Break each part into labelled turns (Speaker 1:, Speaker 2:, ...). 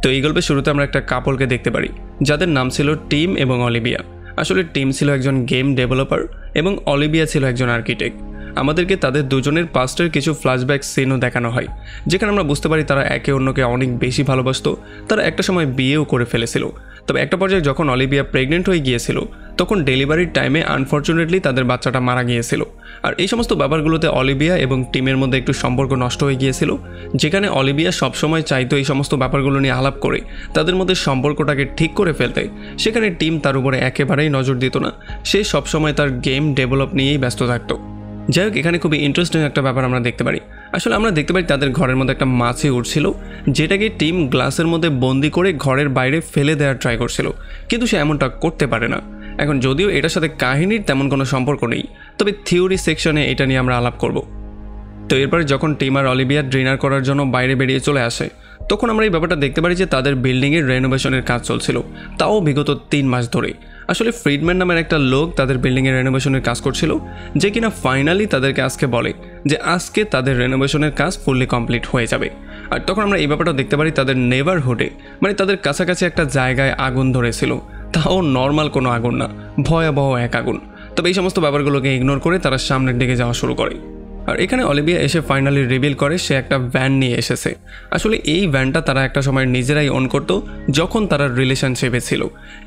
Speaker 1: তো এই গল্পের শুরুতে আমরা একটা কাপলকে দেখতে পারি যাদের নাম ছিল টিম এবং অলিভিয়া। আসলে টিম ছিল একজন গেম ডেভেলপার এবং অলিভিয়া ছিল একজন আর্কিটেক্ট। আমাদেরকে তাদের দুজনের পাস্টের কিছু ফ্ল্যাশব্যাক সিনও দেখানো হয়, যেখানে আমরা বুঝতে পারি তারা একে অন্যকে অনেক বেশি ভালোবাসতো। তারা একটা সময় বিয়েও করে ফেলেছিল। তবে একটা পর্যায়ে যখন অলিভিয়া প্রেগনেন্ট হয়ে গিয়েছিল, তখন ডেলিভারির টাইমে আনফর্চুনেটলি তাদের বাচ্চাটা মারা গিয়েছিল। আর এই সমস্ত ব্যাপারগুলোতে অলিভিয়া এবং টিমের মধ্যে একটু সম্পর্ক নষ্ট হয়ে গিয়েছিল, যেখানে অলিভিয়া সবসময় চাইতো এই সমস্ত ব্যাপারগুলো নিয়ে আলাপ করে তাদের মধ্যে সম্পর্কটাকে ঠিক করে ফেলতে। সেখানে টিম তার উপরে একেবারেই নজর দিত না, সে সবসময় তার গেম ডেভেলপ নিয়েই ব্যস্ত থাকতো। যাই হোক, এখানে খুবই ইন্টারেস্টিং একটা ব্যাপার আমরা দেখতে পারি। আসলে আমরা দেখতে পারি তাদের ঘরের মধ্যে একটা মাছি উঠছিল, যেটাকে টিম গ্লাসের মধ্যে বন্দি করে ঘরের বাইরে ফেলে দেওয়ার ট্রাই করছিল, কিন্তু সে এমনটা করতে পারে না। এখন যদিও এটার সাথে কাহিনীর তেমন কোনো সম্পর্ক নেই, তবে থিওরি সেকশনে এটা নিয়ে আমরা আলাপ করব। তো এরপরে যখন টিম আর অলিভিয়া ডিনার করার জন্য বাইরে বেরিয়ে চলে আসে, তখন আমরা এই ব্যাপারটা দেখতে পারি যে তাদের বিল্ডিংয়ের রেনোভেশনের কাজ চলছিল, তাও বিগত 3 মাস ধরে। আসলে ফ্রিডম্যান নামের একটা লোক তাদের বিল্ডিংয়ের রেনোভেশনের কাজ করছিল, যে কিনা ফাইনালি তাদেরকে আজকে বলে যে আজকে তাদের রেনোভেশনের কাজ ফুললি কমপ্লিট হয়ে যাবে। আর তখন আমরা এই ব্যাপারটা দেখতে পারি তাদের নেবারহুডে, মানে তাদের কাছাকাছি একটা জায়গায় আগুন ধরেছিল, তাও নর্মাল কোনো আগুন না, ভয়াবহ এক আগুন। তবে এই সমস্ত ব্যাপারগুলোকে ইগনোর করে তারা সামনের দিকে যাওয়া শুরু করে। আর এখানে অলিভিয়া এসে ফাইনালি রিভিল করে সে একটা ভ্যান নিয়ে এসেছে। আসলে এই ভ্যানটা তারা একটা সময় নিজেরাই অন করতো যখন তারা রিলেশনশিপে ছিল।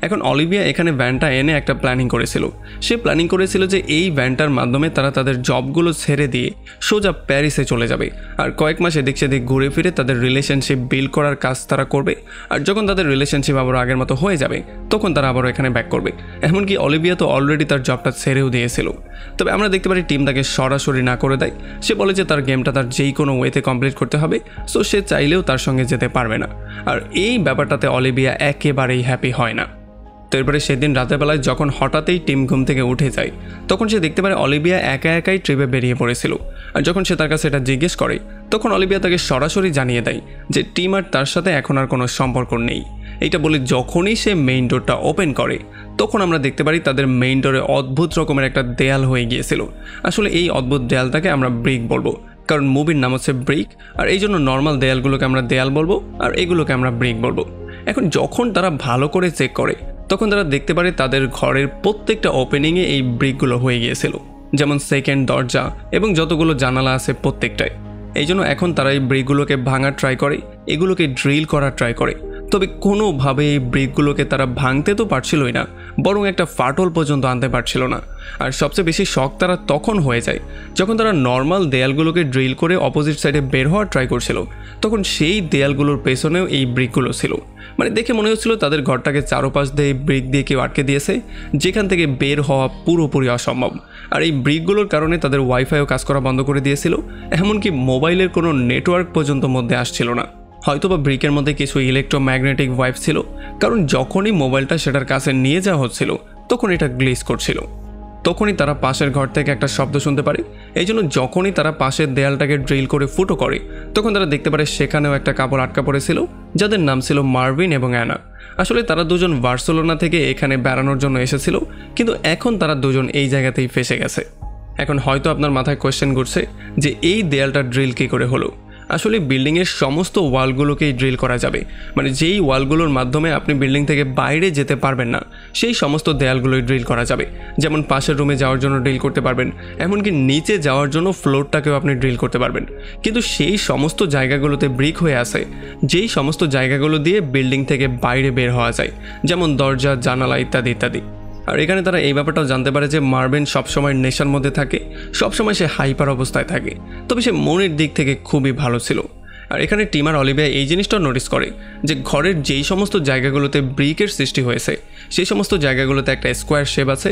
Speaker 1: এখন অলিভিয়া এখানে ভ্যানটা এনে একটা প্ল্যানিং করেছিল। সে প্ল্যানিং করেছিল যে এই ভ্যানটার মাধ্যমে তারা তাদের জবগুলো ছেড়ে দিয়ে সোজা প্যারিসে চলে যাবে, আর কয়েক মাস এদিক সেদিক ঘুরে ফিরে তাদের রিলেশনশিপ বিল্ড করার কাজ তারা করবে। আর যখন তাদের রিলেশনশিপ আবার আগের মতো হয়ে যাবে, তখন তারা আবারও এখানে ব্যাক করবে। এমনকি অলিভিয়া তো অলরেডি তার জবটা ছেড়েও দিয়েছিল। তবে আমরা দেখতে পারি টিম তাকে সরাসরি না করে দেয়। সে বলে যে তার গেমটা তার যেই কোনো ওয়েতে কমপ্লিট করতে হবে, সো সে চাইলেও তার সঙ্গে যেতে পারবে না। আর এই ব্যাপারটাতে অলিভিয়া একেবারেই হ্যাপি হয় না। তো এরপরে সেদিন রাতের বেলায় যখন হঠাৎই টিম ঘুম থেকে উঠে যায়, তখন সে দেখতে পারে অলিভিয়া একা একাই ট্রিপে বেরিয়ে পড়েছিল। আর যখন সে তার কাছে এটা জিজ্ঞেস করে, তখন অলিভিয়া তাকে সরাসরি জানিয়ে দেয় যে টিম আর তার সাথে এখন আর কোনো সম্পর্ক নেই। এইটা বলে যখনই সে মেইন ডোরটা ওপেন করে, তখন আমরা দেখতে পারি তাদের মেইন ডোরে অদ্ভুত রকমের একটা দেয়াল হয়ে গিয়েছিল। আসলে এই অদ্ভুত দেয়ালটাকে আমরা ব্রিক বলবো, কারণ মুভির নাম হচ্ছে ব্রিক, আর এই জন্য নর্মাল দেয়ালগুলোকে আমরা দেয়াল বলবো আর এগুলোকে আমরা ব্রিক বলবো। এখন যখন তারা ভালো করে চেক করে, তখন তারা দেখতে পারে তাদের ঘরের প্রত্যেকটা ওপেনিংয়ে এই ব্রিকগুলো হয়ে গিয়েছিল, যেমন সেকেন্ড দরজা এবং যতগুলো জানালা আছে প্রত্যেকটাই। এই জন্য এখন তারা এই ব্রিকগুলোকে ভাঙার ট্রাই করে, এগুলোকে ড্রিল করার ট্রাই করে। তবে কোনোভাবে এই ব্রিকগুলোকে তারা ভাঙতে তো পারছিলই না, বরং একটা ফাটল পর্যন্ত আনতে পারছিল না। আর সবচেয়ে বেশি শক তারা তখন হয়ে যায় যখন তারা নর্মাল দেয়ালগুলোকে ড্রিল করে অপোজিট সাইডে বের হওয়ার ট্রাই করছিল, তখন সেই দেয়ালগুলোর পেছনেও এই ব্রিকগুলো ছিল। মানে দেখে মনে হচ্ছিল তাদের ঘরটাকে চারোপাশ দিয়ে ব্রিক দিয়ে কেউ আটকে দিয়েছে, যেখান থেকে বের হওয়া পুরোপুরি অসম্ভব। আর এই ব্রিকগুলোর কারণে তাদের ওয়াইফাইও কাজ করা বন্ধ করে দিয়েছিল, এমনকি মোবাইলের কোনো নেটওয়ার্ক পর্যন্ত মধ্যে আসছিল না। হয়তোবা ব্রিকের মধ্যে কিছু ইলেকট্রোম্যাগনেটিক ওয়াইভ ছিল, কারণ যখনই মোবাইলটা সেটার কাছে নিয়ে যাওয়া হচ্ছিল, তখন এটা গ্লিচ করছিল। তখনই তারা পাশের ঘর থেকে একটা শব্দ শুনতে পারে। এই জন্য যখনই তারা পাশের দেয়ালটাকে ড্রিল করে ফুটো করে, তখন তারা দেখতে পারে সেখানেও একটা কাপড় আটকা পড়েছিল, যাদের নাম ছিল মার্ভিন এবং অ্যানা। আসলে তারা দুজন বার্সেলোনা থেকে এখানে বেড়ানোর জন্য এসেছিল, কিন্তু এখন তারা দুজন এই জায়গাতেই ফেসে গেছে। এখন হয়তো আপনার মাথায় কোয়েশ্চেন ঘুরছে যে এই দেয়ালটা ড্রিল কী করে হলো। আসলে বিল্ডিংয়ের সমস্ত ওয়ালগুলোকেই ড্রিল করা যাবে, মানে যেই ওয়ালগুলোর মাধ্যমে আপনি বিল্ডিং থেকে বাইরে যেতে পারবেন না, সেই সমস্ত দেয়ালগুলোই ড্রিল করা যাবে। যেমন পাশের রুমে যাওয়ার জন্য ড্রিল করতে পারবেন, এমনকি নিচে যাওয়ার জন্য ফ্লোরটাকেও আপনি ড্রিল করতে পারবেন। কিন্তু সেই সমস্ত জায়গাগুলোতে ব্রিক হয়ে আছে, যেই সমস্ত জায়গাগুলো দিয়ে বিল্ডিং থেকে বাইরে বের হওয়া যায়, যেমন দরজা, জানালা ইত্যাদি ইত্যাদি। আর এখানে তারা এই ব্যাপারটাও জানতে পারে যে মার্ভিন সবসময় নেশার মধ্যে থাকে, সবসময় সে হাইপার অবস্থায় থাকে, তবে সে মনের দিক থেকে খুবই ভালো ছিল। আর এখানে টিম আর অলিভিয়া এই জিনিসটাও নোটিস করে যে ঘরের যেই সমস্ত জায়গাগুলোতে ব্রিকের সৃষ্টি হয়েছে, সেই সমস্ত জায়গাগুলোতে একটা স্কোয়ার শেপ আছে,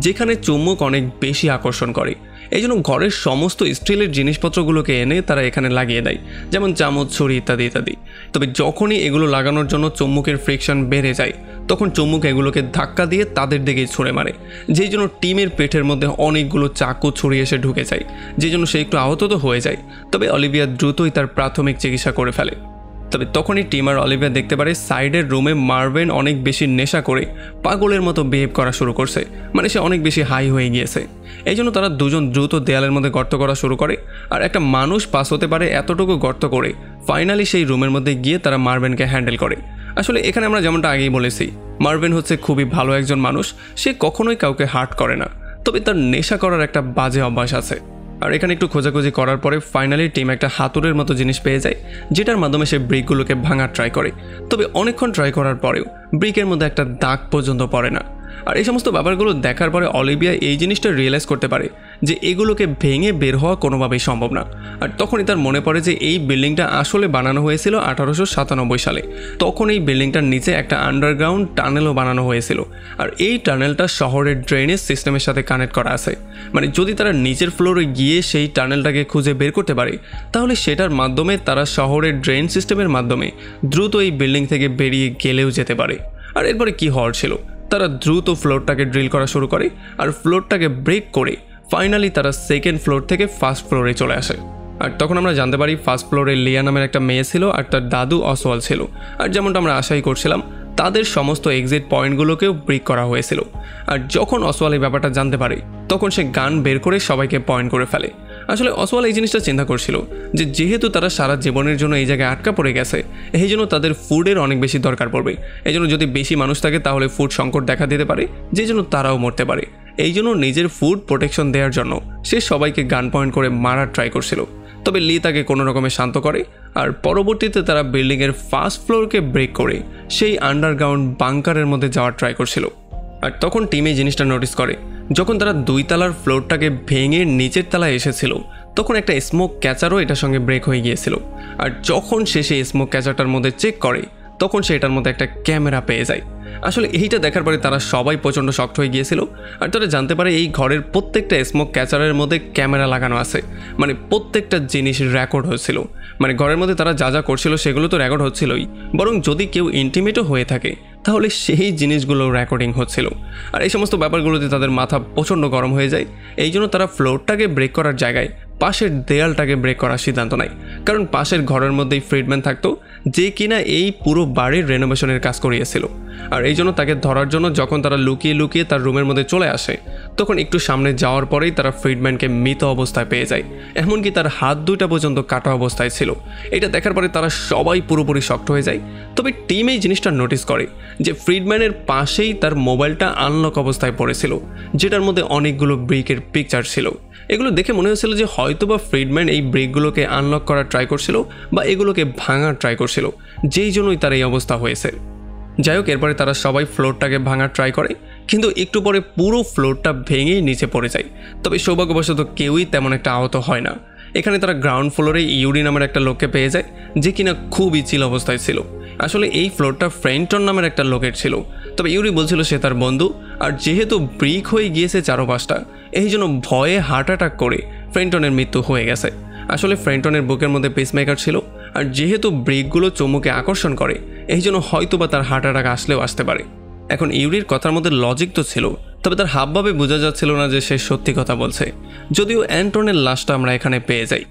Speaker 1: যেখানে চুম্বক অনেক বেশি আকর্ষণ করে। এই জন্য ঘরের সমস্ত স্টিলের জিনিসপত্রগুলোকে এনে তারা এখানে লাগিয়ে দেয়, যেমন চামচ, ছুরি ইত্যাদি ইত্যাদি। তবে যখনই এগুলো লাগানোর জন্য চুম্বকের ফ্রিকশন বেড়ে যায়, তখন চুম্বক এগুলোকে ধাক্কা দিয়ে তাদের দিকেই ছুঁড়ে মারে, যেই জন্য টিমের পেটের মধ্যে অনেকগুলো চাকু ছুরি এসে ঢুকে যায়, যেই জন্য সে একটু আহত তো হয়ে যায়। তবে অলিভিয়া দ্রুতই তার প্রাথমিক চিকিৎসা করে ফেলে। তবে তখনই টিম আর অলিভিয়া দেখতে পারে সাইডের রুমে মার্ভেন অনেক বেশি নেশা করে পাগলের মতো বিহেভ করা শুরু করছে, মানে সে অনেক বেশি হাই হয়ে গিয়েছে। এই জন্য তারা দুজন দ্রুত দেয়ালের মধ্যে গর্ত করা শুরু করে, আর একটা মানুষ পাস হতে পারে এতটুকু গর্ত করে ফাইনালি সেই রুমের মধ্যে গিয়ে তারা মার্ভেনকে হ্যান্ডেল করে। আসলে এখানে আমরা যেমনটা আগেই বলেছি, মার্ভেন হচ্ছে খুবই ভালো একজন মানুষ, সে কখনোই কাউকে হার্ট করে না, তবে তার নেশা করার একটা বাজে অভ্যাস আছে। আর এখানে একটু খোঁজাখুঁজি করার পরে ফাইনালি টিম একটা হাতুড়ের মতো জিনিস পেয়ে যায়, যেটার মাধ্যমে সে ব্রিকগুলোকে ভাঙার ট্রাই করে। তবে অনেকক্ষণ ট্রাই করার পরেও ব্রিকের মধ্যে একটা দাগ পর্যন্ত পড়ে না। আর এই সমস্ত ব্যাপারগুলো দেখার পরে অলিভিয়া এই জিনিসটা রিয়েলাইজ করতে পারে যে এগুলোকে ভেঙে বের হওয়া কোনোভাবেই সম্ভব না। আর তখনই তার মনে পড়ে যে এই বিল্ডিংটা আসলে বানানো হয়েছিল 1897 সালে। তখন এই বিল্ডিংটার নিচে একটা আন্ডারগ্রাউন্ড টানেলও বানানো হয়েছিল, আর এই টানেলটা শহরের ড্রেনেজ সিস্টেমের সাথে কানেক্ট করা আছে। মানে যদি তারা নিচের ফ্লোরে গিয়ে সেই টানেলটাকে খুঁজে বের করতে পারে, তাহলে সেটার মাধ্যমে তারা শহরের ড্রেন সিস্টেমের মাধ্যমে দ্রুত এই বিল্ডিং থেকে বেরিয়ে গেলেও যেতে পারে। আর এরপরে কি হওয়ার ছিল, তারা দ্রুত ফ্লোরটাকে ড্রিল করা শুরু করে, আর ফ্লোরটাকে ব্রেক করে ফাইনালি তারা সেকেন্ড ফ্লোর থেকে ফার্স্ট ফ্লোরে চলে আসে। আর তখন আমরা জানতে পারি ফার্স্ট ফ্লোরে লিয়া নামের একটা মেয়ে ছিল, আর তার দাদু অসওয়াল ছিল। আর যেমনটা আমরা আশাই করছিলাম, তাদের সমস্ত এক্সিট পয়েন্টগুলোকেও ব্রেক করা হয়েছিল। আর যখন অসওয়াল এই ব্যাপারটা জানতে পারে, তখন সে গান বের করে সবাইকে পয়েন্ট করে ফেলে। আসলে অসওয়াল এই জিনিসটা চিন্তা করছিল যে যেহেতু তারা সারা জীবনের জন্য এই জায়গায় আটকা পড়ে গেছে, এই জন্য তাদের ফুডের অনেক বেশি দরকার পড়বে। এই জন্য যদি বেশি মানুষ থাকে তাহলে ফুড সংকট দেখা দিতে পারে, যে জন্য তারাও মরতে পারে। এই জন্য নিজের ফুড প্রোটেকশন দেওয়ার জন্য সে সবাইকে গান পয়েন্ট করে মারার ট্রাই করছিল। তবে লি তাকে কোনো রকমে শান্ত করে, আর পরবর্তীতে তারা বিল্ডিংয়ের ফার্স্ট ফ্লোরকে ব্রেক করে সেই আন্ডারগ্রাউন্ড বাংকারের মধ্যে যাওয়ার ট্রাই করছিল। আর তখন টিম এই জিনিসটা নোটিস করে, যখন তারা 2 তলার ফ্লোরটাকে ভেঙে নিচের তলায় এসেছিল, তখন একটা স্মোক ক্যাচারও এটার সঙ্গে ব্রেক হয়ে গিয়েছিল। আর যখন সে সেই স্মোক ক্যাচারটার মধ্যে চেক করে, তখন সে এটার মধ্যে একটা ক্যামেরা পেয়ে যায়। আসলে এইটা দেখার পরে তারা সবাই প্রচণ্ড শক্ট হয়ে গিয়েছিল। আর তারা জানতে পারে এই ঘরের প্রত্যেকটা স্মোক ক্যাচারের মধ্যে ক্যামেরা লাগানো আছে, মানে প্রত্যেকটা জিনিস রেকর্ড হচ্ছিল। মানে ঘরের মধ্যে তারা যা যা করছিল সেগুলো তো রেকর্ড হচ্ছিলই, বরং যদি কেউ ইন্টিমেটও হয়ে থাকে তাহলে সেই জিনিসগুলো রেকর্ডিং হচ্ছিল। আর এই সমস্ত ব্যাপারগুলোতে তাদের মাথা প্রচণ্ড গরম হয়ে যায়। এই জন্য তারা ফ্লোরটাকে ব্রেক করার জায়গায় পাশের দেয়ালটাকে ব্রেক করার সিদ্ধান্ত নেয়, কারণ পাশের ঘরের মধ্যেই ফ্রিডম্যান থাকতো, যে কিনা এই পুরো বাড়ির রেনোভেশনের কাজ করিয়েছিল। আর এই জন্য তাকে ধরার জন্য যখন তারা লুকিয়ে লুকিয়ে তার রুমের মধ্যে চলে আসে, তখন একটু সামনে যাওয়ার পরেই তারা ফ্রিডম্যানকে মৃত অবস্থায় পেয়ে যায়, এমনকি তার হাত দুইটা পর্যন্ত কাটা অবস্থায় ছিল। এটা দেখার পরে তারা সবাই পুরোপুরি শক্ট হয়ে যায়। তবে টিম এই জিনিসটা নোটিস করে যে ফ্রিডম্যানের পাশেই তার মোবাইলটা আনলক অবস্থায় পড়েছিল, যেটার মধ্যে অনেকগুলো ব্রিকের পিকচার ছিল। এগুলো দেখে মনে হচ্ছিল যে হয়তোবা ফ্রিডম্যান এই ব্রিকগুলোকে আনলক করার ট্রাই করছিল বা এগুলোকে ভাঙার ট্রাই করছিল, যেই জন্যই তার এই অবস্থা হয়েছে। যাই হোক, এরপরে তারা সবাই ফ্লোরটাকে ভাঙার ট্রাই করে, কিন্তু একটু পরে পুরো ফ্লোরটা ভেঙেই নিচে পড়ে যায়। তবে সৌভাগ্যবশত কেউই তেমন একটা আহত হয় না। এখানে তারা গ্রাউন্ড ফ্লোরে ইউরি নামের একটা লোককে পেয়ে যায়, যে কিনা খুবই চিল অবস্থায় ছিল। আসলে এই ফ্লোরটা ফ্রেন্টন নামের একটা লোকের ছিল। তবে ইউরি বলছিল সে তার বন্ধু, আর যেহেতু ব্রিক হয়ে গিয়েছে চারপাশটা, এই জন্য ভয়ে হার্ট অ্যাটাক করে ফ্রেন্টনের মৃত্যু হয়ে গেছে। আসলে ফ্রেন্টনের বুকের মধ্যে পেসমেকার ছিল, আর যেহেতু ব্রিকগুলো চুম্বকে আকর্ষণ করে, এই জন্য হয়তোবা তার হার্ট অ্যাটাক আসলেও আসতে পারে। এখন ইউরির কথার মধ্যে লজিক তো ছিল, তবে তার হাবভাবে বোঝা যাচ্ছিল না যে সে সত্যি কথা বলছে। যদিও অ্যান্টনের লাশটা আমরা এখানে পেয়ে যাই।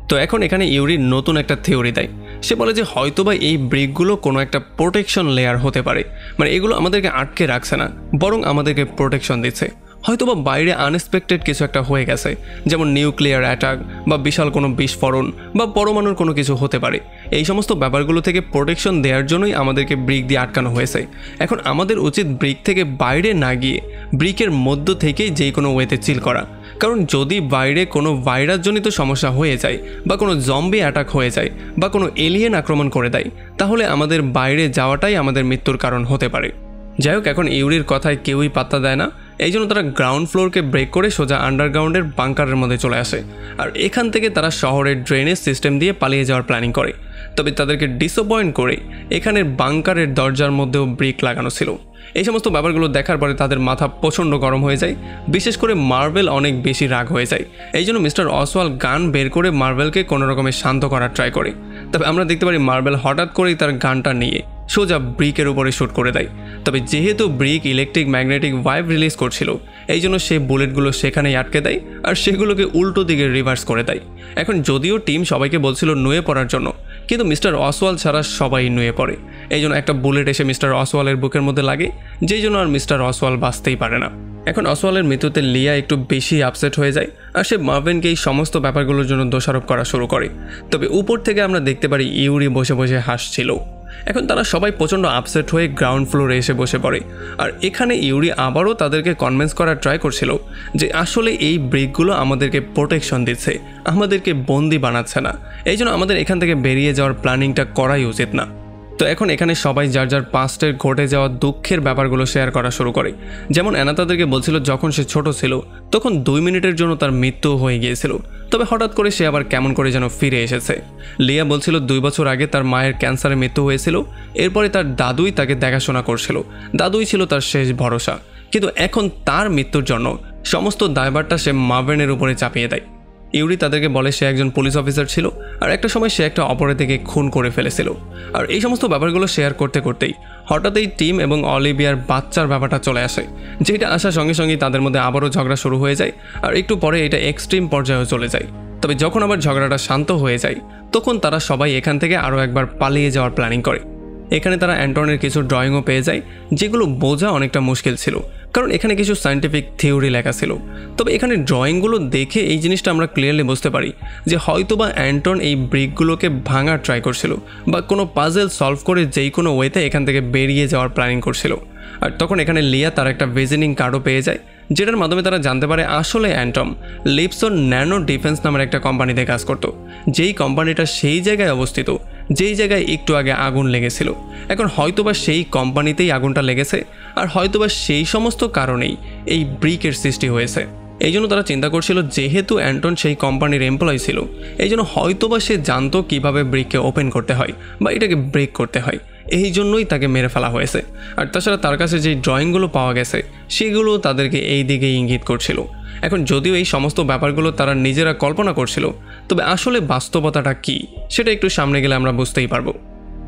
Speaker 1: তো এখন এখানে ইউরি নতুন একটা থিওরি দেয়। সে বলে যে হয়তোবা এই ব্রিকগুলো কোনো একটা প্রোটেকশন লেয়ার হতে পারে, মানে এগুলো আমাদেরকে আটকে রাখছে না, বরং আমাদেরকে প্রোটেকশন দিচ্ছে। হয়তোবা বাইরে আনএক্সপেক্টেড কিছু একটা হয়ে গেছে, যেমন নিউক্লিয়ার অ্যাটাক বা বিশাল কোনো বিস্ফোরণ বা পরমাণুর কোনো কিছু হতে পারে। এই সমস্ত ব্যাপারগুলো থেকে প্রোটেকশন দেওয়ার জন্যই আমাদেরকে ব্রিক দিয়ে আটকানো হয়েছে। এখন আমাদের উচিত ব্রিক থেকে বাইরে না গিয়ে ব্রিকের মধ্য থেকেই যে কোনো ওয়েতে চিল করা, কারণ যদি বাইরে কোনো ভাইরাসজনিত সমস্যা হয়ে যায় বা কোনো জম্বি অ্যাটাক হয়ে যায় বা কোনো এলিয়েন আক্রমণ করে দেয়, তাহলে আমাদের বাইরে যাওয়াটাই আমাদের মৃত্যুর কারণ হতে পারে। যাই হোক, এখন ইউরির কথায় কেউই পাত্তা দেয় না। এই জন্য তারা গ্রাউন্ড ফ্লোরকে ব্রেক করে সোজা আন্ডারগ্রাউন্ডের বাংকারের মধ্যে চলে আসে, আর এখান থেকে তারা শহরের ড্রেনেজ সিস্টেম দিয়ে পালিয়ে যাওয়ার প্ল্যানিং করে। তবে তাদেরকে ডিসঅ্যাপয়েন্ট করে এখানের বাংকারের দরজার মধ্যেও ব্রিক লাগানো ছিল। এই সমস্ত ব্যাপারগুলো দেখার পরে তাদের মাথা প্রচণ্ড গরম হয়ে যায়, বিশেষ করে মার্বেল অনেক বেশি রাগ হয়ে যায়। এই জন্য মিস্টার অসওয়াল গান বের করে মার্বেলকে কোনো রকমের শান্ত করার ট্রাই করে। তবে আমরা দেখতে পারি মার্বেল হঠাৎ করেই তার গানটা নিয়ে সোজা ব্রিকের উপরে শ্যুট করে দেয়। তবে যেহেতু brick electric magnetic wave release করছিল, এই জন্য সে বুলেটগুলো সেখানেই আটকে দেয় আর সেগুলোকে উল্টো দিকে রিভার্স করে দেয়। এখন যদিও টিম সবাইকে বলছিল নুয়ে পড়ার জন্য, কিন্তু মিস্টার অসওয়াল ছাড়া সবাই নুয়ে পড়ে। এই জন্য একটা বুলেট এসে মিস্টার অসওয়ালের বুকের মধ্যে লাগে, যেই জন্য আর মিস্টার অসওয়াল বাঁচতেই পারে না। এখন অসওয়ালের মৃত্যুতে লিয়া একটু বেশি আপসেট হয়ে যায় আর সে মার্ভিনকে এই সমস্ত ব্যাপারগুলোর জন্য দোষারোপ করা শুরু করে। তবে উপর থেকে আমরা দেখতে পারি ইউরি বসে বসে হাসছিল। এখন তারা সবাই প্রচণ্ড আপসেট হয়ে গ্রাউন্ড ফ্লোরে এসে বসে পড়ে। আর এখানে ইউরি আবারও তাদেরকে কনভিন্স করার ট্রাই করছিল যে আসলে এই ব্রিকগুলো আমাদেরকে প্রোটেকশন দিচ্ছে, আমাদেরকে বন্দি বানাচ্ছে না, এই জন্য আমাদের এখান থেকে বেরিয়ে যাওয়ার প্ল্যানিংটা করাই উচিত না। তো এখন এখানে সবাই যার যার পাস্টের ঘটে যাওয়া দুঃখের ব্যাপারগুলো শেয়ার করা শুরু করে। যেমন অ্যানা তাদেরকে বলছিল যখন সে ছোট ছিল তখন 2 মিনিটের জন্য তার মৃত্যু হয়ে গিয়েছিল, তবে হঠাৎ করে সে আবার কেমন করে যেন ফিরে এসেছে। লিয়া বলছিল 2 বছর আগে তার মায়ের ক্যান্সারে মৃত্যু হয়েছিল, এরপরে তার দাদুই তাকে দেখাশোনা করছিল, দাদুই ছিল তার শেষ ভরসা। কিন্তু এখন তার মৃত্যুর জন্য সমস্ত দায়ভারটা সে মার্ভিনের উপরে চাপিয়ে দেয়। ইউরি তাদেরকে বলে সে একজন পুলিশ অফিসার ছিল আর একটা সময় সে একটা অপরাধীকে খুন করে ফেলেছিল। আর এই সমস্ত ব্যাপারগুলো শেয়ার করতে করতেই হঠাৎই টিম এবং অলিভিয়ার বাচ্চার ব্যাপারটা চলে আসে, যেটা আসার সঙ্গে সঙ্গেই তাদের মধ্যে আবারও ঝগড়া শুরু হয়ে যায় আর একটু পরে এটা এক্সট্রিম পর্যায়েও চলে যায়। তবে যখন আবার ঝগড়াটা শান্ত হয়ে যায় তখন তারা সবাই এখান থেকে আরও একবার পালিয়ে যাওয়ার প্ল্যানিং করে। এখানে তারা অ্যান্টনের কিছু ড্রয়িংও পেয়ে যায়, যেগুলো বোঝা অনেকটা মুশকিল ছিল কারণ এখানে কিছু সায়েন্টিফিক থিওরি লেখা ছিল। তবে এখানে ড্রয়িংগুলো দেখে এই জিনিসটা আমরা ক্লিয়ারলি বুঝতে পারি যে হয়তোবা অ্যান্টন এই ব্রিকগুলোকে ভাঙার ট্রাই করছিল বা কোনো পাজেল সলভ করে যেই কোনো ওয়েতে এখান থেকে বেরিয়ে যাওয়ার প্ল্যানিং করছিল। আর তখন এখানে লিয়া তার একটা ভিজিটিং কার্ডও পেয়ে যায়, যেটার মাধ্যমে তারা জানতে পারে আসলে অ্যান্টম লিপসন ন্যানো ডিফেন্স নামের একটা কোম্পানিতে কাজ করত, যেই কোম্পানিটা সেই জায়গায় অবস্থিত যেই জায়গায় একটু আগে আগুন লেগেছিল। এখন হয়তোবা সেই কোম্পানিতেই আগুনটা লেগেছে আর হয়তোবা সেই সমস্ত কারণেই এই ব্রিকের সৃষ্টি হয়েছে। এই জন্য তারা চিন্তা করছিল যেহেতু অ্যান্টন সেই কোম্পানির এমপ্লয়ি ছিল, এই জন্য হয়তোবা সে জানতো কীভাবে ব্রিককে ওপেন করতে হয় বা এটাকে ব্রেক করতে হয়, এই জন্যই তাকে মেরে ফেলা হয়েছে। আর তাছাড়া তার কাছে যেই ড্রয়িংগুলো পাওয়া গেছে সেগুলো তাদেরকে এই দিকে ইঙ্গিত করছিল। এখন যদিও এই সমস্ত ব্যাপারগুলো তারা নিজেরা কল্পনা করছিল, তবে আসলে বাস্তবতাটা কী সেটা একটু সামনে গেলে আমরা বুঝতেই পারবো।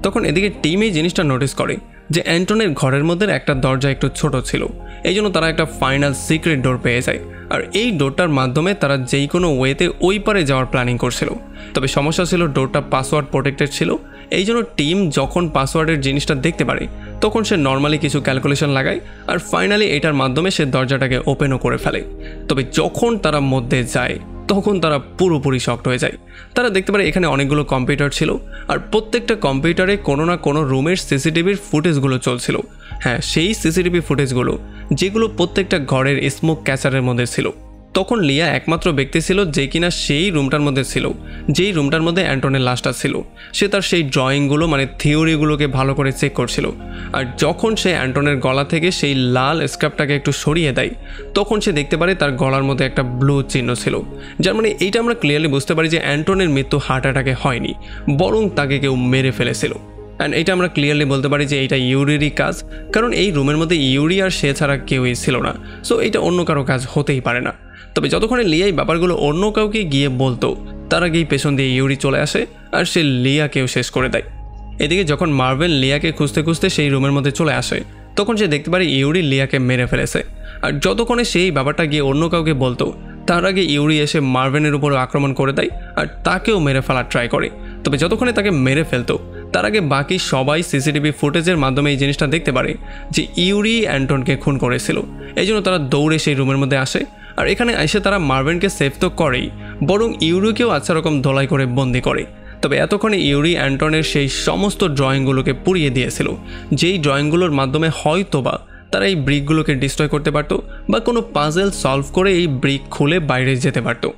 Speaker 1: তখন এদিকে টিম এই জিনিসটা নোটিস করে যে অ্যান্টনের ঘরের মধ্যে একটা দরজা একটু ছোট ছিল, এই জন্য তারা একটা ফাইনাল সিক্রেট ডোর পেয়ে যায় আর এই ডোরটার মাধ্যমে তারা যেই কোনো ওয়েতে ওই পারে যাওয়ার প্ল্যানিং করছিল। তবে সমস্যা ছিল ডোরটা পাসওয়ার্ড প্রোটেক্টেড ছিল, এই জন্য টিম যখন পাসওয়ার্ডের জিনিসটা দেখতে পারে তখন সে নর্মালি কিছু ক্যালকুলেশন লাগায় আর ফাইনালি এটার মাধ্যমে সে দরজাটাকে ওপেনও করে ফেলে। তবে যখন তারা মধ্যে যায় তখন তারা পুরোপুরি শকড হয়ে যায়। তারা দেখতে পারে এখানে অনেকগুলো কম্পিউটার ছিল আর প্রত্যেকটা কম্পিউটারে কোনো না কোনো রুমের সিসিটিভির ফুটেজগুলো চলছিল। হ্যাঁ, সেই সিসিটিভি ফুটেজগুলো যেগুলো প্রত্যেকটা ঘরের স্মোক ক্যাচারের মধ্যে ছিল। তখন লিয়া একমাত্র ব্যক্তি ছিল যে কিনা সেই রুমটার মধ্যে ছিল, যেই রুমটার মধ্যে অ্যান্টনের লাশটা ছিল। সে তার সেই ড্রয়িংগুলো মানে থিওরিগুলোকে ভালো করে চেক করছিল। আর যখন সে অ্যান্টনের গলা থেকে সেই লাল স্ক্রাবটাকে একটু সরিয়ে দেয় তখন সে দেখতে পারে তার গলার মধ্যে একটা ব্লু চিহ্ন ছিল, যার মানে এইটা আমরা ক্লিয়ারলি বুঝতে পারি যে অ্যান্টনের মৃত্যু হার্ট অ্যাটাকে হয়নি, বরং তাকে কেউ মেরে ফেলেছিল। অ্যান্ড এটা আমরা ক্লিয়ারলি বলতে পারি যে এইটা ইউরিরই কাজ, কারণ এই রুমের মধ্যে ইউরি আর সে ছাড়া কেউই ছিল না। সো এটা অন্য কারো কাজ হতেই পারে না। তবে যতক্ষণে লিয়া এই ব্যাপারগুলো অন্য কাউকে গিয়ে বলতো তার আগেই পেছন দিয়ে ইউরি চলে আসে আর সে লিয়াকেও শেষ করে দেয়। এদিকে যখন মার্ভেল লিয়াকে খুঁজতে খুঁজতে সেই রুমের মধ্যে চলে আসে তখন সে দেখতে পারে ইউরি লিয়াকে মেরে ফেলেছে। আর যতক্ষণে সেই ব্যাপারটা গিয়ে অন্য কাউকে বলতো তার আগে ইউরি এসে মার্ভেনের উপর আক্রমণ করে দেয় আর তাকেও মেরে ফেলার ট্রাই করে। তবে যতক্ষণে তাকে মেরে ফেলতো তার আগে বাকি সবাই সিসিটিভি ফুটেজের মাধ্যমে এই জিনিসটা দেখতে পারে যে ইউরি অ্যান্টনকে খুন করেছিল। এই জন্য তারা দৌড়ে সেই রুমের মধ্যে আসে আর এখানে এসে তারা মার্ভেনকে সেভ তো করেই, বরং ইউরিকেও আচ্ছা রকম ধোলাই করে বন্দি করে। তবে এতক্ষণে ইউরি অ্যান্টনের সেই সমস্ত ড্রয়িংগুলোকে পুড়িয়ে দিয়েছিল, যেই ড্রয়িংগুলোর মাধ্যমে হয়তোবা তারা এই ব্রিকগুলোকে ডিস্ট্রয় করতে পারতো বা কোনো পাজেল সলভ করে এই ব্রিক খুলে বাইরে যেতে পারতো।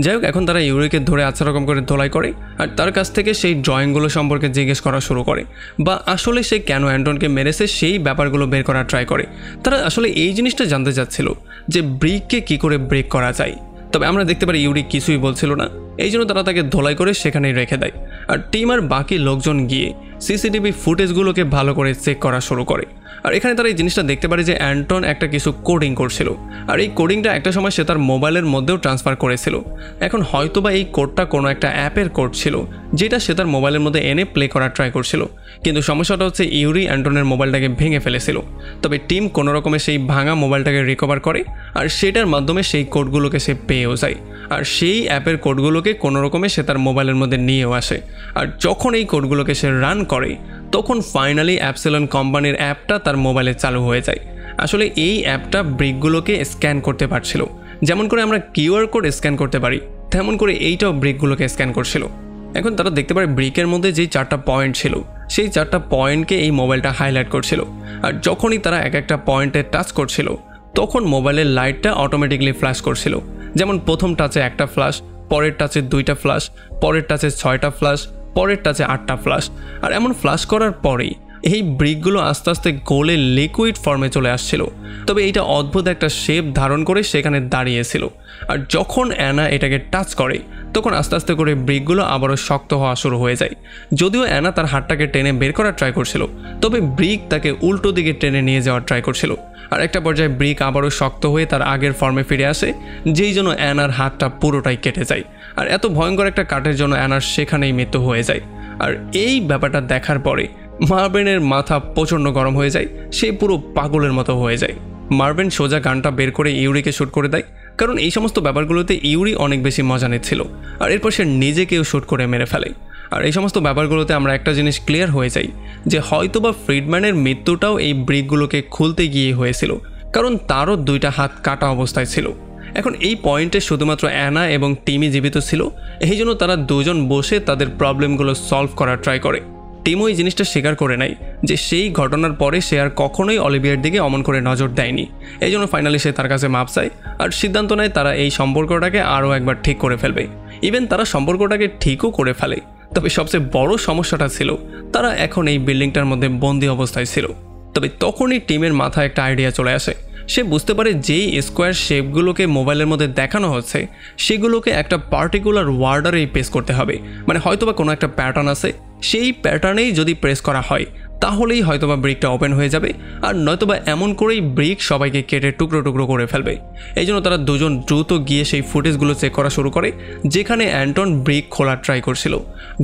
Speaker 1: যাই হোক, এখন তারা ইউরিকে ধরে আচ্ছা রকম করে ধোলাই করে আর তার কাছ থেকে সেই ড্রয়িংগুলো সম্পর্কে জিজ্ঞেস করা শুরু করে বা আসলে সে কেন অ্যান্টনকে মেরেছে সেই ব্যাপারগুলো বের করার ট্রাই করে। তারা আসলে এই জিনিসটা জানতে চাচ্ছিল যে ব্রিককে কি করে ব্রেক করা যায়। তবে আমরা দেখতে পারি ইউরি কিছুই বলছিল না, এই জন্য তারা তাকে ধোলাই করে সেখানেই রেখে দেয়। আর টিম আর বাকি লোকজন গিয়ে সিসিটিভি ফুটেজগুলোকে ভালো করে চেক করা শুরু করে। আর এখানে তারা এই জিনিসটা দেখতে পারে যে অ্যান্টন একটা কিছু কোডিং করছিল, আর এই কোডিংটা একটা সময় সে তার মোবাইলের মধ্যেও ট্রান্সফার করেছিল। এখন হয়তোবা এই কোডটা কোনো একটা অ্যাপের কোড ছিল যেটা সে তার মোবাইলের মধ্যে এনে প্লে করার ট্রাই করছিল। কিন্তু সমস্যাটা হচ্ছে ইউরি অ্যান্টনের মোবাইলটাকে ভেঙে ফেলেছিল। তবে টিম কোনো রকমে সেই ভাঙা মোবাইলটাকে রিকভার করে, আর সেটার মাধ্যমে সেই কোডগুলোকে সে পেয়েও যায়। আর সেই অ্যাপের কোডগুলোকে কোনো রকমে সে তার মোবাইলের মধ্যে নিয়েও আসে। আর যখন এই কোডগুলোকে সে রান করে তখন ফাইনালি অ্যাপসিলন কোম্পানির অ্যাপটা তার মোবাইলে চালু হয়ে যায়। আসলে এই অ্যাপটা ব্রিকগুলোকে স্ক্যান করতে পারছিল। যেমন করে আমরা কিউআর কোড স্ক্যান করতে পারি তেমন করে এইটাও ব্রিকগুলোকে স্ক্যান করছিল। এখন তারা দেখতে পারে ব্রিকের মধ্যে যেই 4টা পয়েন্ট ছিল সেই 4টা পয়েন্টকে এই মোবাইলটা হাইলাইট করছিল। আর যখনই তারা এক একটা পয়েন্টে টাচ করছিল তখন মোবাইলের লাইটটা অটোমেটিকলি ফ্ল্যাশ করছিল। যেমন প্রথম টাচে 1টা ফ্ল্যাশ, পরের টাচে 2টা ফ্ল্যাশ, পরের টাচে 6টা ফ্ল্যাশ, পরের টাচে 8টা ফ্ল্যাশ। আর এমন ফ্ল্যাশ করার পরেই এই ব্রিকগুলো আস্তে আস্তে গোলে লিকুইড ফর্মে চলে আসছিল। তবে এইটা অদ্ভুত একটা শেপ ধারণ করে সেখানে দাঁড়িয়েছিল। আর যখন অ্যানা এটাকে টাচ করে তখন আস্তে আস্তে করে ব্রিকগুলো আবারও শক্ত হওয়া শুরু হয়ে যায়। যদিও অ্যানা তার হাতটাকে টেনে বের করার ট্রাই করছিল, তবে ব্রিক তাকে উল্টো দিকে টেনে নিয়ে যাওয়ার ট্রাই করছিল। আর একটা পর্যায়ে ব্রিক আবারও শক্ত হয়ে তার আগের ফর্মে ফিরে আসে, যেই জন্য অ্যানার হাতটা পুরোটাই কেটে যায়। আর এত ভয়ঙ্কর একটা কাটের জন্য অ্যানার সেখানেই মৃত্যু হয়ে যায়। আর এই ব্যাপারটা দেখার পরে মার্ভেনের মাথা প্রচণ্ড গরম হয়ে যায়, সে পুরো পাগলের মতো হয়ে যায়। মার্ভেন সোজা গানটা বের করে ইউরিকে শ্যুট করে দেয়, কারণ এই সমস্ত ব্যাপারগুলোতে ইউরি অনেক বেশি মজা নিচ্ছিল। আর এরপর সে নিজেকেও শ্যুট করে মেরে ফেলে। আর এই সমস্ত ব্যাপারগুলোতে আমরা একটা জিনিস ক্লিয়ার হয়ে যাই যে হয়তোবা ফ্রিডম্যানের মৃত্যুটাও এই ব্রিকগুলোকে খুলতে গিয়ে হয়েছিল, কারণ তারও 2টা হাত কাটা অবস্থায় ছিল। এখন এই পয়েন্টে শুধুমাত্র অ্যানা এবং টিমি জীবিত ছিল, এই জন্য তারা দুজন বসে তাদের প্রবলেমগুলো সলভ করার ট্রাই করে। টিমও এই জিনিসটা স্বীকার করে নেয় যে সেই ঘটনার পরে সে আর কখনোই অলিভিয়ার দিকে অমন করে নজর দেয়নি। এই জন্য ফাইনালি সে তার কাছে মাপ চায় আর সিদ্ধান্ত নেয় তারা এই সম্পর্কটাকে আরও একবার ঠিক করে ফেলবে। ইভেন তারা সম্পর্কটাকে ঠিকও করে ফেলে। তবে সবচেয়ে বড় সমস্যাটা ছিল তারা এখন এই বিল্ডিংটার মধ্যে বন্দি অবস্থায় ছিল। তবে তখনই টিমের মাথায় একটা আইডিয়া চলে আসে। সে বুঝতে পারে যেই স্কোয়ার শেপগুলোকে মোবাইলের মধ্যে দেখানো হচ্ছে সেগুলোকে একটা পার্টিকুলার ওয়ার্ডারেই প্রেস করতে হবে। মানে হয়তোবা কোনো একটা প্যাটার্ন আছে, সেই প্যাটার্নেই যদি প্রেস করা হয় তাহলেই হয়তোবা ব্রিকটা ওপেন হয়ে যাবে, আর নয়তোবা এমন করেই ব্রিক সবাইকে কেটে টুকরো টুকরো করে ফেলবে। এই জন্য তারা দুজন দ্রুত গিয়ে সেই ফুটেজগুলো চেক করা শুরু করে যেখানে অ্যান্টন ব্রিক খোলার ট্রাই করছিল।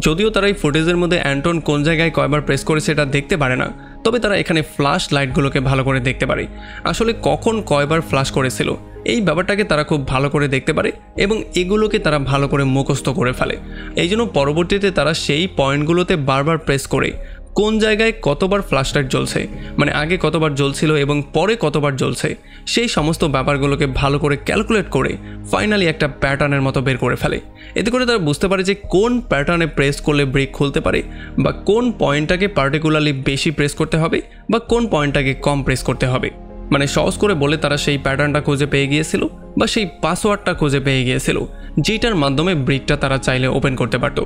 Speaker 1: যদিও তারা এই ফুটেজের মধ্যে অ্যান্টন কোন জায়গায় কয়বার প্রেস করেছে এটা দেখতে পারে না, তবে তারা এখানে ফ্ল্যাশ লাইটগুলোকে ভালো করে দেখতে পারে। আসলে কখন কয়বার ফ্ল্যাশ করেছিল এই ব্যাপারটাকে তারা খুব ভালো করে দেখতে পারে এবং এগুলোকে তারা ভালো করে মুখস্থ করে ফেলে। এই জন্য পরবর্তীতে তারা সেই পয়েন্টগুলোতে বারবার প্রেস করে কোন জায়গায় কতবার ফ্ল্যাশ লাইট জ্বলছে, মানে আগে কতবার জ্বলছিল এবং পরে কতবার জ্বলছে, সেই সমস্ত ব্যাপারগুলোকে ভালো করে ক্যালকুলেট করে ফাইনালি একটা প্যাটার্নের মতো বের করে ফেলে। এতে করে তারা বুঝতে পারে যে কোন প্যাটার্নে প্রেস করলে ব্রিক খুলতে পারে, বা কোন পয়েন্টটাকে পার্টিকুলারলি বেশি প্রেস করতে হবে বা কোন পয়েন্টটাকে কম প্রেস করতে হবে। মানে সহজ করে বলে তারা সেই প্যাটার্নটা খুঁজে পেয়ে গিয়েছিল বা সেই পাসওয়ার্ডটা খুঁজে পেয়ে গিয়েছিল যেটার মাধ্যমে ব্রিকটা তারা চাইলে ওপেন করতে পারত।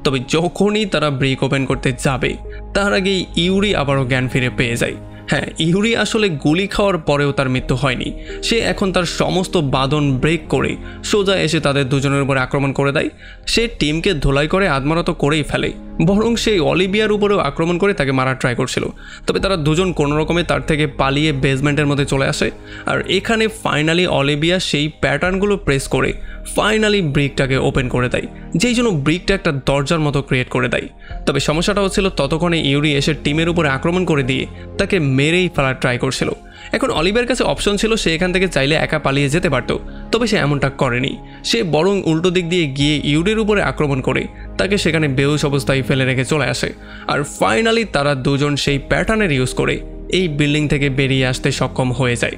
Speaker 1: তবে যখনই তারা ব্রিক ওপেন করতে যাবে তার আগেই ইউরি আবারও জ্ঞান ফিরে পেয়ে যায়। হ্যাঁ, ইউরি আসলে গুলি খাওয়ার পরেও তার মৃত্যু হয়নি। সে এখন তার সমস্ত বাঁধন ব্রেক করে সোজা এসে তাদের দুজনের উপরে আক্রমণ করে দেয়। সে টিমকে ধোলাই করে আত্মরত করেই ফেলে, বরং সেই অলিভিয়ার উপরেও আক্রমণ করে তাকে মারার ট্রাই করছিল। তবে তারা দুজন কোনো রকমে তার থেকে পালিয়ে বেসমেন্টের মধ্যে চলে আসে। আর এখানে ফাইনালি অলিভিয়া সেই প্যাটার্নগুলো প্রেস করে ফাইনালি ব্রিকটাকে ওপেন করে দেয়, যেই জন্য ব্রিকটা একটা দরজার মতো ক্রিয়েট করে দেয়। তবে সমস্যাটা হচ্ছিল ততক্ষণে ইউরি এসে টিমের উপরে আক্রমণ করে দিয়ে তাকে মেরেই ফেলার ট্রাই করছিল। এখন অলিভিয়ার কাছে অপশন ছিল সে এখান থেকে চাইলে একা পালিয়ে যেতে পারত, তবে সে এমনটা করেনি। সে বরং উল্টো দিক দিয়ে গিয়ে ইউরির উপরে আক্রমণ করে তাকে সেখানে বেহুশ অবস্থায় ফেলে রেখে চলে আসে। আর ফাইনালি তারা দুজন সেই প্যাটার্নের ইউজ করে এই বিল্ডিং থেকে বেরিয়ে আসতে সক্ষম হয়ে যায়।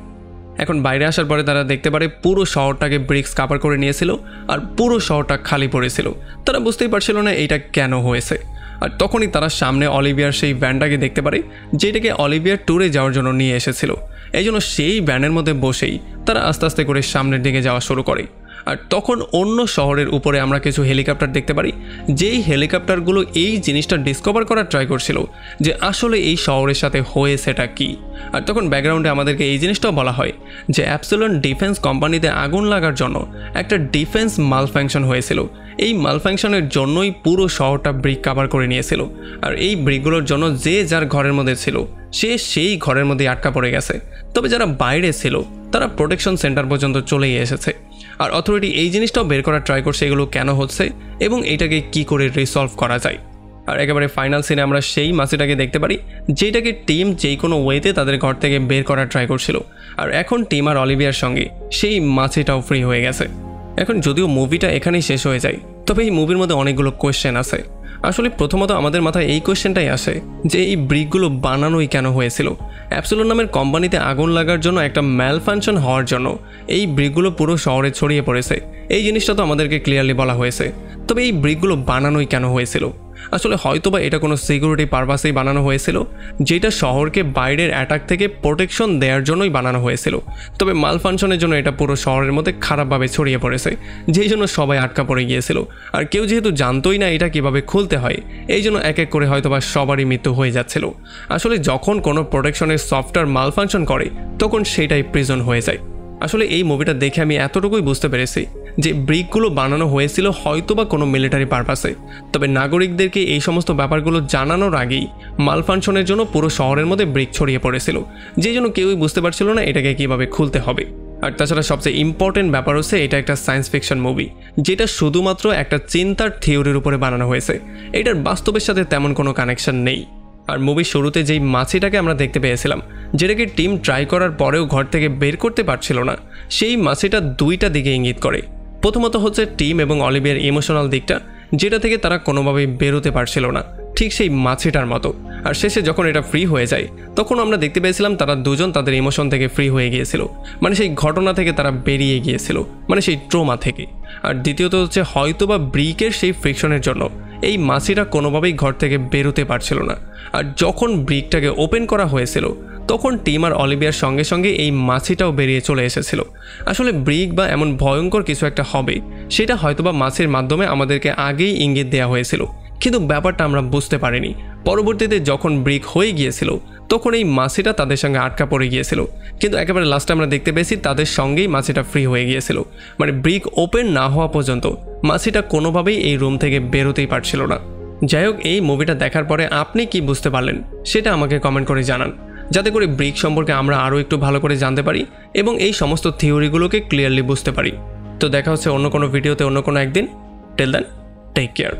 Speaker 1: এখন বাইরে আসার পরে তারা দেখতে পারে পুরো শহরটাকে ব্রিক্স কাভার করে নিয়েছিল আর পুরো শহরটা খালি পড়েছিল। তারা বুঝতেই পারছিল না এইটা কেন হয়েছে। আর তখনই তারা সামনে অলিভিয়ার সেই ভ্যানটাকে দেখতে পারে যেটাকে অলিভিয়ার ট্যুরে যাওয়ার জন্য নিয়ে এসেছিল। এই জন্য সেই ভ্যানের মধ্যে বসেই তারা আস্তে আস্তে করে সামনের দিকে যাওয়া শুরু করে। আর তখন অন্য শহরের উপরে আমরা কিছু হেলিকপ্টার দেখতে পারি, যেই হেলিকপ্টারগুলো এই জিনিসটা ডিসকভার করার ট্রাই করছিল যে আসলে এই শহরের সাথে হয়েছেটা কি। আর তখন ব্যাকগ্রাউন্ডে আমাদেরকে এই জিনিসটাও বলা হয় যে অ্যাবসোলন ডিফেন্স কোম্পানিতে আগুন লাগার জন্য একটা ডিফেন্স মালফাংশন হয়েছিল। এই মালফাংশনের জন্যই পুরো শহরটা ব্রিক কাভার করে নিয়েছিল। আর এই ব্রিকগুলোর জন্য যে যার ঘরের মধ্যে ছিল সে সেই ঘরের মধ্যে আটকা পড়ে গেছে। তবে যারা বাইরে ছিল তারা প্রোটেকশন সেন্টার পর্যন্ত চলেই এসেছে। আর অথরিটি এই জিনিসটাও বের করার ট্রাই করছে এগুলো কেন হচ্ছে এবং এটাকে কি করে রিসলভ করা যায়। আর একেবারে ফাইনাল সিনে আমরা সেই মাছিটাকে দেখতে পারি যেটাকে টিম যেই কোনো ওয়েতে তাদের ঘর থেকে বের করার ট্রাই করছিল। আর এখন টিম আর অলিভিয়ার সঙ্গে সেই মাছিটাও ফ্রি হয়ে গেছে। এখন যদিও মুভিটা এখানেই শেষ হয়ে যায়, তবে এই মুভির মধ্যে অনেকগুলো কোয়েশ্চেন আছে। আসলে প্রথমত আমাদের মাথায় এই কোয়েশ্চেনটাই আসে যে এই ব্রিকগুলো বানানোই কেন হয়েছিল। অ্যাবসোলন নামের কোম্পানিতে আগুন লাগার জন্য একটা ম্যালফাংশন হওয়ার জন্য এই ব্রিকগুলো পুরো শহরে ছড়িয়ে পড়েছে, এই জিনিসটা তো আমাদেরকে ক্লিয়ারলি বলা হয়েছে। তবে এই ব্রিকগুলো বানানোই কেন হয়েছিল? আসলে হয়তোবা এটা কোনো সিকিউরিটি পারপাসেই বানানো হয়েছিল, যেটা শহরকে বাইরের অ্যাটাক থেকে প্রোটেকশন দেওয়ার জন্যই বানানো হয়েছিল। তবে মালফাংশনের জন্য এটা পুরো শহরের মধ্যে খারাপভাবে ছড়িয়ে পড়েছে, যেই জন্য সবাই আটকা পড়ে গিয়েছিল। আর কেউ যেহেতু জানতোই না এটা কিভাবে খুলতে হয়, এই জন্য এক এক করে হয়তোবা সবারই মৃত্যু হয়ে যাচ্ছিল। আসলে যখন কোনো প্রোটেকশনের সফটওয়্যার মালফাংশন করে তখন সেটাই প্রিজন হয়ে যায়। আসলে এই মুভিটা দেখে আমি এতটুকুই বুঝতে পেরেছি যে ব্রিকগুলো বানানো হয়েছিল হয়তোবা কোনো মিলিটারি পারপাসে। তবে নাগরিকদেরকে এই সমস্ত ব্যাপারগুলো জানানোর আগেই মালফাংশনের জন্য পুরো শহরের মধ্যে ব্রিক ছড়িয়ে পড়েছিল, যেই জন্য কেউই বুঝতে পারছিল না এটাকে কিভাবে খুলতে হবে। আর তাছাড়া সবচেয়ে ইম্পর্টেন্ট ব্যাপার হচ্ছে এটা একটা সায়েন্স ফিকশন মুভি, যেটা শুধুমাত্র একটা চিন্তার থিওরির উপরে বানানো হয়েছে। এটার বাস্তবের সাথে তেমন কোনো কানেকশন নেই। আর মুভির শুরুতে যেই মাছিটাকে আমরা দেখতে পেয়েছিলাম, যেটাকে টিম ট্রাই করার পরেও ঘর থেকে বের করতে পারছিল না, সেই মাছিটা দুইটা দিকে ইঙ্গিত করে। প্রথমত হচ্ছে টিম এবং অলিভিয়ার ইমোশনাল দিকটা, যেটা থেকে তারা কোনোভাবেই বেরোতে পারছিল না, ঠিক সেই মাছিটার মতো। আর শেষে যখন এটা ফ্রি হয়ে যায় তখন আমরা দেখতে পেয়েছিলাম তারা দুজন তাদের ইমোশন থেকে ফ্রি হয়ে গিয়েছিল, মানে সেই ঘটনা থেকে তারা বেরিয়ে গিয়েছিল, মানে সেই ট্রমা থেকে। আর দ্বিতীয়ত হচ্ছে হয়তোবা ব্রিকের সেই ফ্রিকশনের জন্য এই মাছিটা কোনোভাবেই ঘর থেকে বেরোতে পারছিল না। আর যখন ব্রিকটাকে ওপেন করা হয়েছিল তখন টিম আর অলিভিয়ার সঙ্গে সঙ্গে এই মাছিটাও বেরিয়ে চলে এসেছিল। আসলে ব্রিক বা এমন ভয়ঙ্কর কিছু একটা হবে সেটা হয়তোবা মাছির মাধ্যমে আমাদেরকে আগেই ইঙ্গিত দেওয়া হয়েছিল, কিন্তু ব্যাপারটা আমরা বুঝতে পারিনি। পরবর্তীতে যখন ব্রিক হয়ে গিয়েছিল তখন এই মাছিটা তাদের সঙ্গে আটকা পড়ে গিয়েছিল, কিন্তু একেবারে লাস্টে আমরা দেখতে পেয়েছি তাদের সঙ্গেই মাছিটা ফ্রি হয়ে গিয়েছিল। মানে ব্রিক ওপেন না হওয়া পর্যন্ত মাছিটা কোনোভাবেই এই রুম থেকে বেরোতেই পারছিল না। যাই হোক, এই মুভিটা দেখার পরে আপনি কি বুঝতে পারলেন সেটা আমাকে কমেন্ট করে জানান, যাতে করে ব্রিক সম্পর্কে আমরা আরও একটু ভালো করে জানতে পারি এবং এই সমস্ত থিওরিগুলোকে ক্লিয়ারলি বুঝতে পারি। তো দেখা হচ্ছে অন্য কোনো ভিডিওতে অন্য কোনো একদিন। Till then, take care.